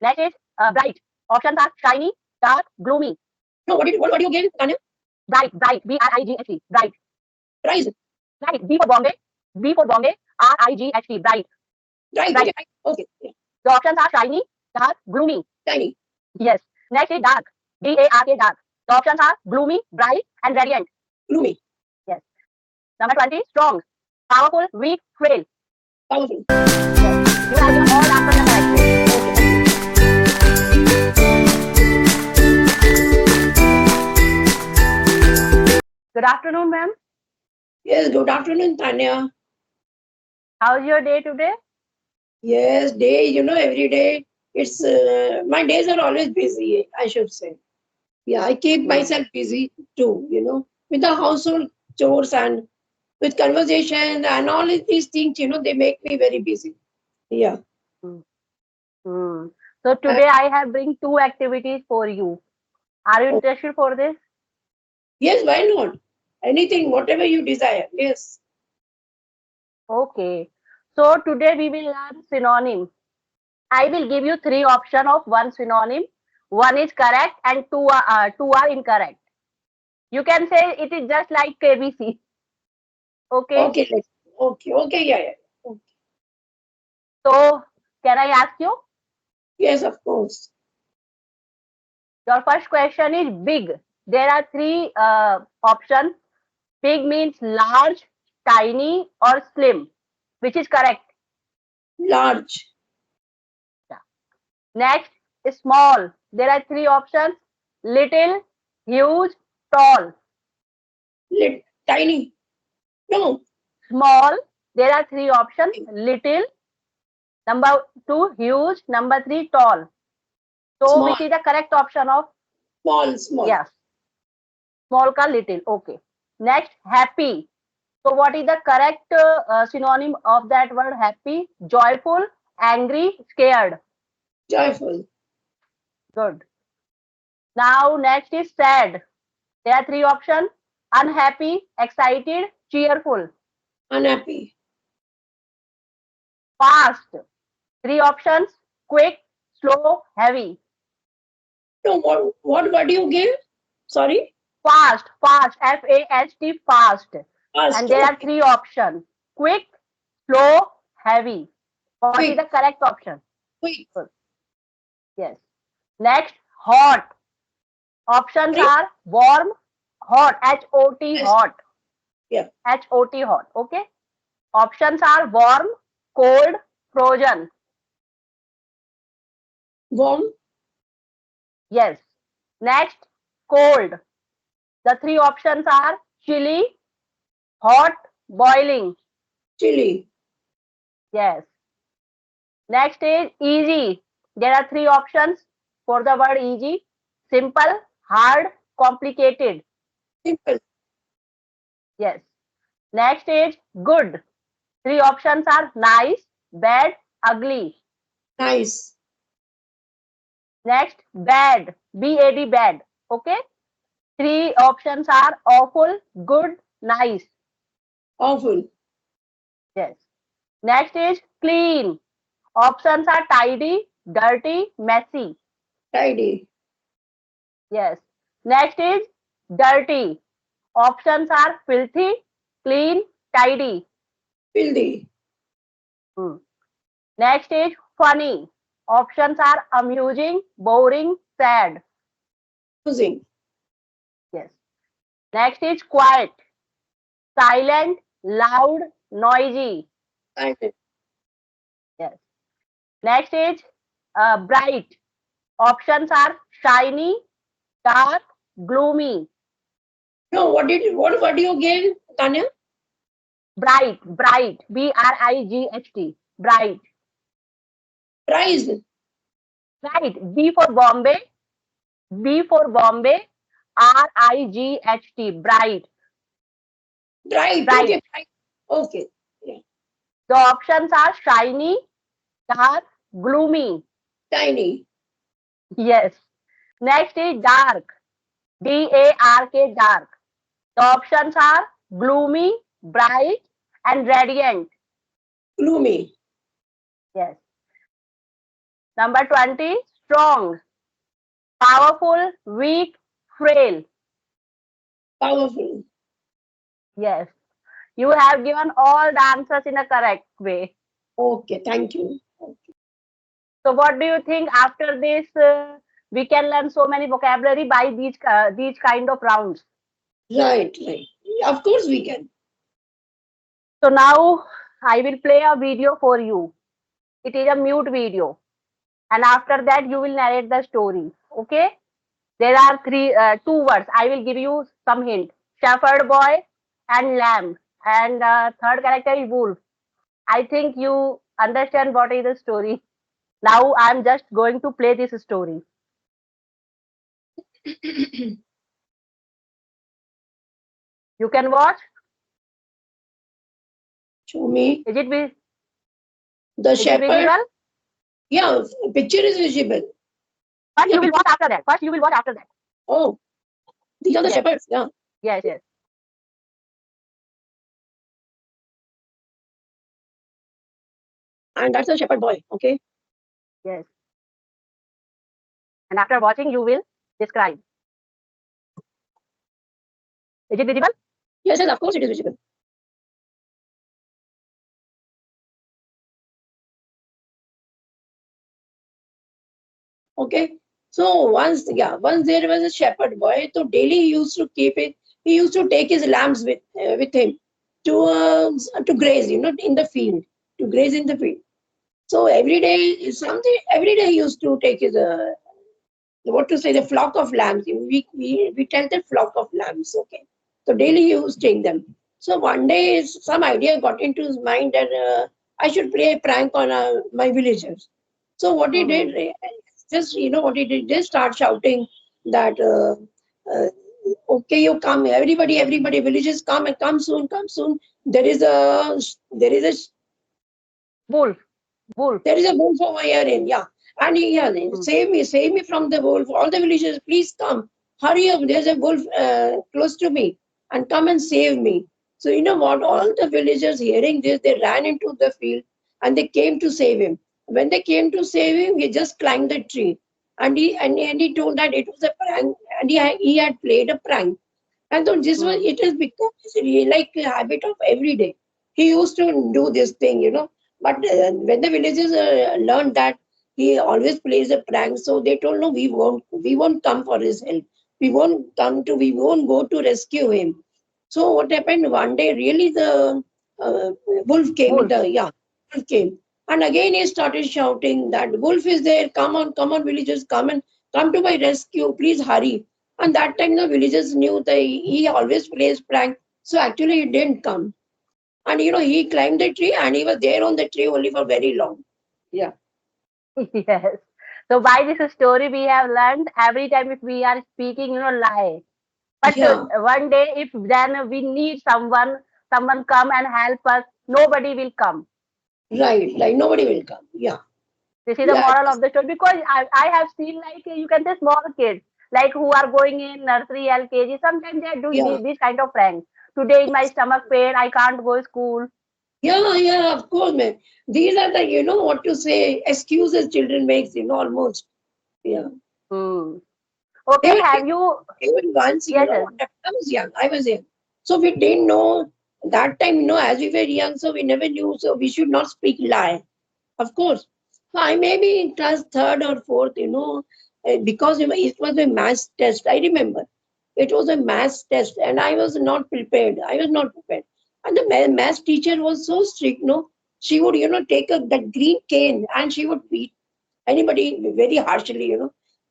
Next is bright. Options are shiny, dark, gloomy. No, what do you give, Tanya? Bright, B-R-I-G-H-T, bright. Price. Bright, B for Bombay, R-I-G-H-T, bright. Right. Bright. Okay. Yeah. The options are shiny, dark, gloomy. Shiny. Yes. Next is dark, D-A-R-K, dark. The options are gloomy, bright, and radiant. Gloomy. Yes. Number 20, strong, powerful, weak, frail. Powerful. Yes. You have given all the answers correctly. Good afternoon, ma'am. Yes, good afternoon, Tanya. How's your day today? Yes, day, every day. It's my days are always busy, I should say. Yeah, I keep myself busy too, with the household chores and with conversation and all of these things, they make me very busy. Yeah. So today I have bring two activities for you. Are you interested for this? Yes, why not? Anything, whatever you desire. Yes. Okay. So today we will learn synonym. I will give you three options of one synonym. One is correct and two are incorrect. You can say it is just like KBC. Okay. Okay, yeah. Okay. So can I ask you? Yes, of course. Your first question is big. There are three options. Big means large, tiny, or slim. Which is correct? Large. Next, small. There are three options. Little, huge, tall. Tiny. No. Small. There are three options. Little. Number two, huge. Number three, tall. So, small. which is the correct option of? Small. Yes. Small ka little. Okay. Next, happy. So, what is the correct synonym of that word happy? Joyful, angry, scared. Joyful. Good. Now, next is sad. There are three options. Unhappy, excited, cheerful. Unhappy. Fast. Three options. Quick, slow, heavy. No, what do you give? Sorry? Fast, F-A-S-T, fast. And there are three options. Quick, slow, heavy. What is the correct option? Quick. Yes. Next, hot. Options are warm, hot, H-O-T, hot. Yeah. H-O-T, hot. Okay. Options are warm, cold, frozen. Warm. Yes. Next, cold. The three options are chilly, hot, boiling. Chilly. Yes. Next is easy. There are three options for the word easy. Simple, hard, complicated. Simple. Yes. Next is good. Three options are nice, bad, ugly. Nice. Next, bad, B-A-D, bad. Okay. Three options are awful, good, nice. Awful. Yes. Next is clean. Options are tidy, dirty, messy. Tidy. Yes. Next is dirty. Options are filthy, clean, tidy. Filthy. Next is funny. Options are amusing, boring, sad. Amusing. Yes. Next is quiet. Silent, loud, noisy. Silent. Yes. Next is bright. Options are shiny, dark, gloomy. No, what do you give, Tanya? Bright, B-R-I-G-H-T, bright. Price. Right, B for Bombay, R-I-G-H-T, bright. Bright. Bright. Okay. Yeah. The options are shiny, dark, gloomy. Tiny. Yes. Next is dark, D-A-R-K, dark. The options are gloomy, bright, and radiant. Gloomy. Yes. Number 20, strong, powerful, weak, frail. Powerful. Yes. You have given all the answers in a correct way. Okay, thank you. So what do you think after this we can learn so many vocabulary by these kind of rounds? Right, right. Of course we can. So now I will play a video for you. It is a mute video. And after that you will narrate the story. Okay? There are two words. I will give you some hint. Shepherd boy and lamb. And third character is wolf. I think you understand what is the story. Now I'm just going to play this story. You can watch. Show me. Is it The is it shepherd. visible? Yeah, picture is visible. First Yeah, you will watch after that. First you will watch after that. oh, these are the Yes, shepherds. Yeah. yes, yes, And that's the shepherd boy. Okay. yes. And after watching, you will describe. Is it visible? Yes, yes, of course it is visible. Okay. So once there was a shepherd boy. So daily he used to keep it. He used to take his lambs with him to graze, in the field, to graze in the field. So every day, something every day he used to take his what to say, the flock of lambs. We tell the flock of lambs. Okay. So daily he used to take them. So one day some idea got into his mind that I should play a prank on my villagers. So what he Mm-hmm. did, just what he did, just start shouting that uh, okay, you come, everybody, villagers come and come soon, come soon. There is a there is a Wolf, wolf. there is a wolf over here in, yeah. And yeah, Mm. save me from the wolf. All the villagers, please come. Hurry up, there's a wolf close to me. And come and save me. So you know what? All the villagers hearing this, they ran into the field and they came to save him. When they came to save him, he just climbed the tree. And he told that it was a prank, and he had played a prank. And so this was Mm. it has become his like a habit of every day. He used to do this thing. But when the villagers learned that he always plays a prank, so they told, no, we won't come for his help. We won't go to rescue him. So what happened one day? Really, the uh, wolf came. Wolf. Wolf came, and again he started shouting that wolf is there. Come on, villagers, come to my rescue. Please hurry. And that time the villagers knew that he always plays prank. So actually he didn't come. And he climbed the tree and he was there on the tree only for very long. Yeah. Yes. So by this story, we have learned every time if we are speaking, lie. But Yeah. one day, if then we need someone come and help us, nobody will come. Right. Like nobody will come. Yeah. This is the Yeah. moral of the story because I have seen like you can say small kids like who are going in nursery LKG. Sometimes they are doing Yeah. this kind of pranks. Today my stomach pain, I can't go to school. Yeah. Yeah. Of course, man. These are the, what to say, excuses children makes, almost. Yeah. Hmm. Okay, Even, have you? even once, Yes, yes. what happened, I was young. I was young. So we didn't know that time, as we were young, so we never knew. So we should not speak lie. Of course. So I may be in class third or fourth, because it was a maths test. I remember it was a maths test, and I was not prepared. I was not prepared, and the maths teacher was so strict. No, she would, take that green cane and she would beat anybody very harshly.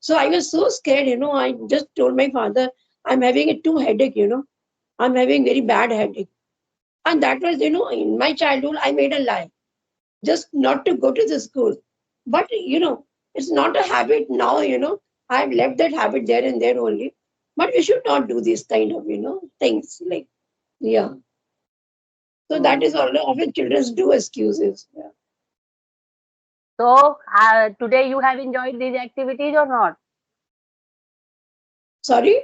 So I was so scared. I just told my father, I'm having a two headache. I'm having very bad headache, and that was, in my childhood, I made a lie just not to go to the school. But it's not a habit now. I've left that habit there and there only. But we should not do these kind of things like, yeah. So that is Hmm. all. Often children do excuses. Yeah. So today you have enjoyed these activities or not? Sorry.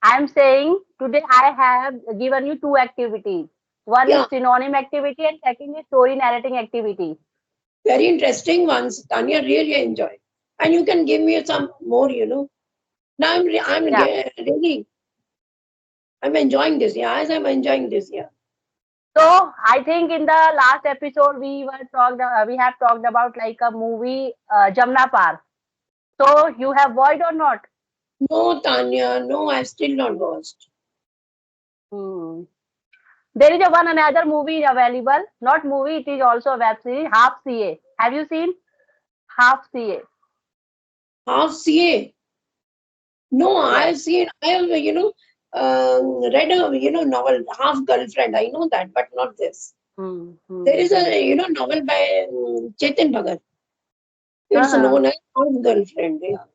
I am saying today I have given you two activities. One is Yeah, synonym activity and second is story narrating activity. very interesting ones. Tanya really enjoy. and you can give me some more, Now Yeah. really, I'm enjoying this. Yeah, as I'm enjoying this. Yeah. So I think in the last episode we have talked about like a movie Jamna Par. So you have watched or not? No, Tanya, no, I've still not watched. Hmm. There is a one another movie available. Not movie, it is also a web series. Half CA. Have you seen Half CA? Half CA. No, Yes. I have, read a, novel, Half Girlfriend. I know that, but not this. Hmm. There Hmm. is Hmm. a, novel by Chetan Bhagat. It's Uh-huh. known as Half Girlfriend. Yeah.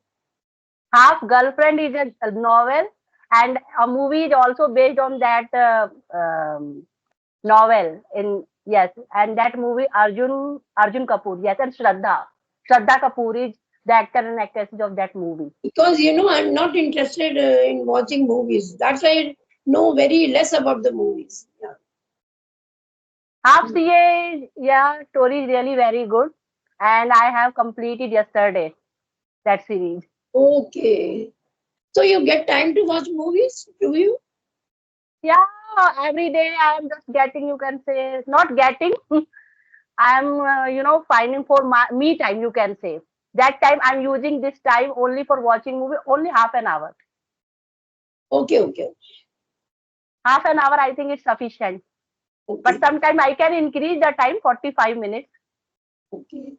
Half Girlfriend is a novel, and a movie is also based on that novel. In yes, and that movie Arjun Kapoor. Yes, and Shraddha Kapoor is the actor and actress of that movie. Because, I'm not interested in watching movies. That's why I know very less about the movies. Yeah. Half CA, yeah, story is really very good, and I have completed yesterday that series. Okay. So you get time to watch movies, do you? Yeah, every day I am just getting, you can say, not getting. I am, finding for me time, you can say. That time I'm using this time only for watching movie, only half an hour. Okay, okay, Half an hour, I think it's sufficient. But okay, sometimes I can increase the time 45 minutes. okay.